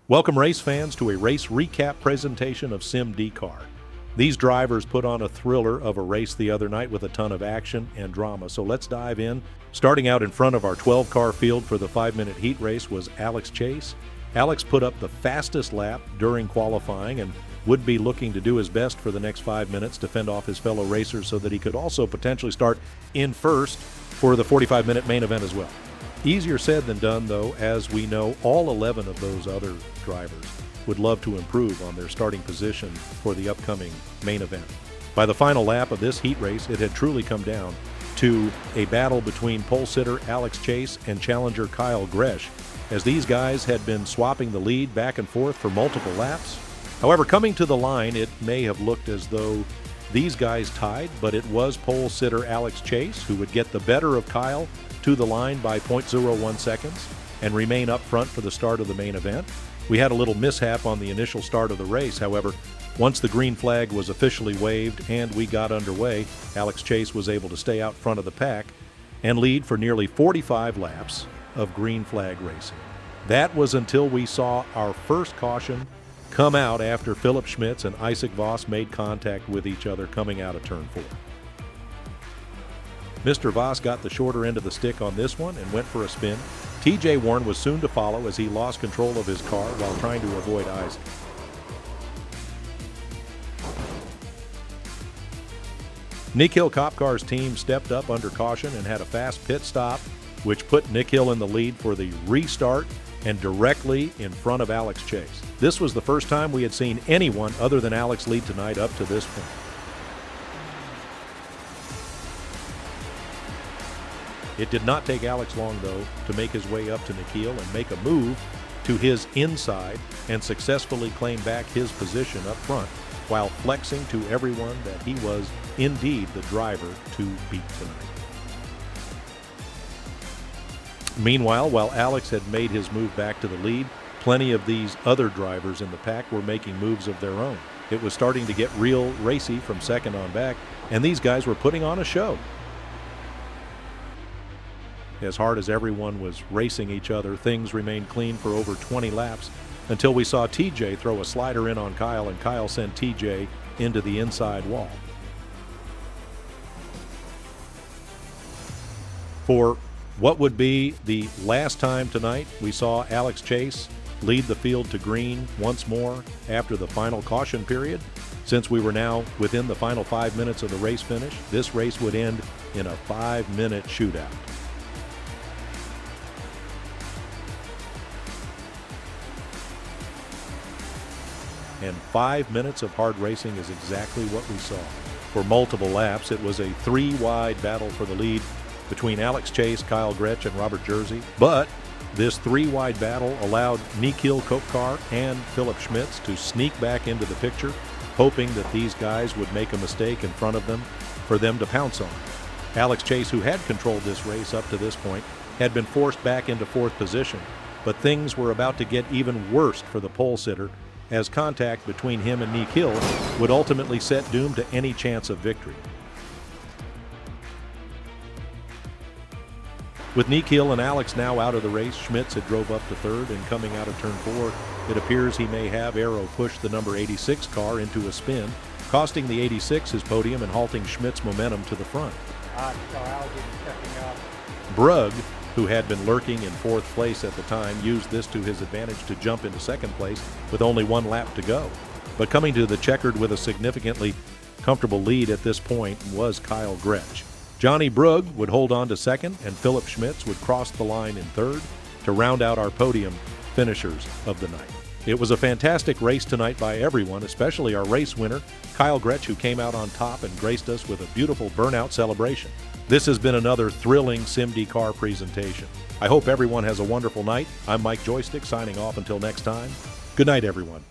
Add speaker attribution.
Speaker 1: Welcome race fans to a race recap presentation of SIMDYCAR. These drivers put on a thriller of a race the other night with a ton of action and drama, so let's dive in. Starting out in front of our 12-car field for the 5-minute heat race was Alex Chase. Alex put up the fastest lap during qualifying and would be looking to do his best for the next 5 minutes to fend off his fellow racers so that he could also potentially start in first for the 45-minute main event as well. Easier said than done, though, as we know all 11 of those other drivers would love to improve on their starting position for the upcoming main event. By the final lap of this heat race, it had truly come down to a battle between pole sitter Alex Chase and challenger Kyle Gresh, as these guys had been swapping the lead back and forth for multiple laps. However, coming to the line, it may have looked as though these guys tied, but it was pole sitter Alex Chase who would get the better of Kyle to the line by 0.01 seconds and remain up front for the start of the main event. We had a little mishap on the initial start of the race. However, once the green flag was officially waved and we got underway, Alex Chase was able to stay out front of the pack and lead for nearly 45 laps of green flag racing. That was until we saw our first caution come out after Philip Schmitz and Isaac Voss made contact with each other coming out of turn 4. Mr. Voss got the shorter end of the stick on this one and went for a spin. TJ Warren was soon to follow as he lost control of his car while trying to avoid Isaac. Nick Hill Cop Car's team stepped up under caution and had a fast pit stop, which put Nick Hill in the lead for the restart and directly in front of Alex Chase. This was the first time we had seen anyone other than Alex lead tonight up to this point. It did not take Alex long, though, to make his way up to Nikhil and make a move to his inside and successfully claim back his position up front while flexing to everyone that he was indeed the driver to beat tonight. Meanwhile, while Alex had made his move back to the lead, plenty of these other drivers in the pack were making moves of their own. It was starting to get real racy from second on back, and these guys were putting on a show. As hard as everyone was racing each other, things remained clean for over 20 laps until we saw TJ throw a slider in on Kyle, and Kyle sent TJ into the inside wall. For what would be the last time tonight, we saw Alex Chase lead the field to green once more after the final caution period. Since we were now within the final 5 minutes of the race finish, this race would end in a 5-minute shootout. And 5 minutes of hard racing is exactly what we saw. For multiple laps, it was a 3-wide battle for the lead between Alex Chase, Kyle Gretsch, and Robert Jersey. But this 3-wide battle allowed Nikhil Kopkar and Philip Schmitz to sneak back into the picture, hoping that these guys would make a mistake in front of them for them to pounce on. Alex Chase, who had controlled this race up to this point, had been forced back into 4th position, but things were about to get even worse for the pole sitter, as contact between him and Nick Hill would ultimately set doom to any chance of victory. With Nick Hill and Alex now out of the race, Schmitz had drove up to 3rd, and coming out of turn 4, it appears he may have Arrow push the number 86 car into a spin, costing the 86 his podium and halting Schmitz's momentum to the front. Brugg, who had been lurking in 4th place at the time, used this to his advantage to jump into 2nd place with only 1 lap to go. But coming to the checkered with a significantly comfortable lead at this point was Kyle Gretsch. Johnny Brugg would hold on to 2nd, and Philip Schmitz would cross the line in 3rd to round out our podium finishers of the night. It was a fantastic race tonight by everyone, especially our race winner, Kyle Gretsch, who came out on top and graced us with a beautiful burnout celebration. This has been another thrilling SIMDYCAR presentation. I hope everyone has a wonderful night. I'm Mike Joystick signing off until next time. Good night, everyone.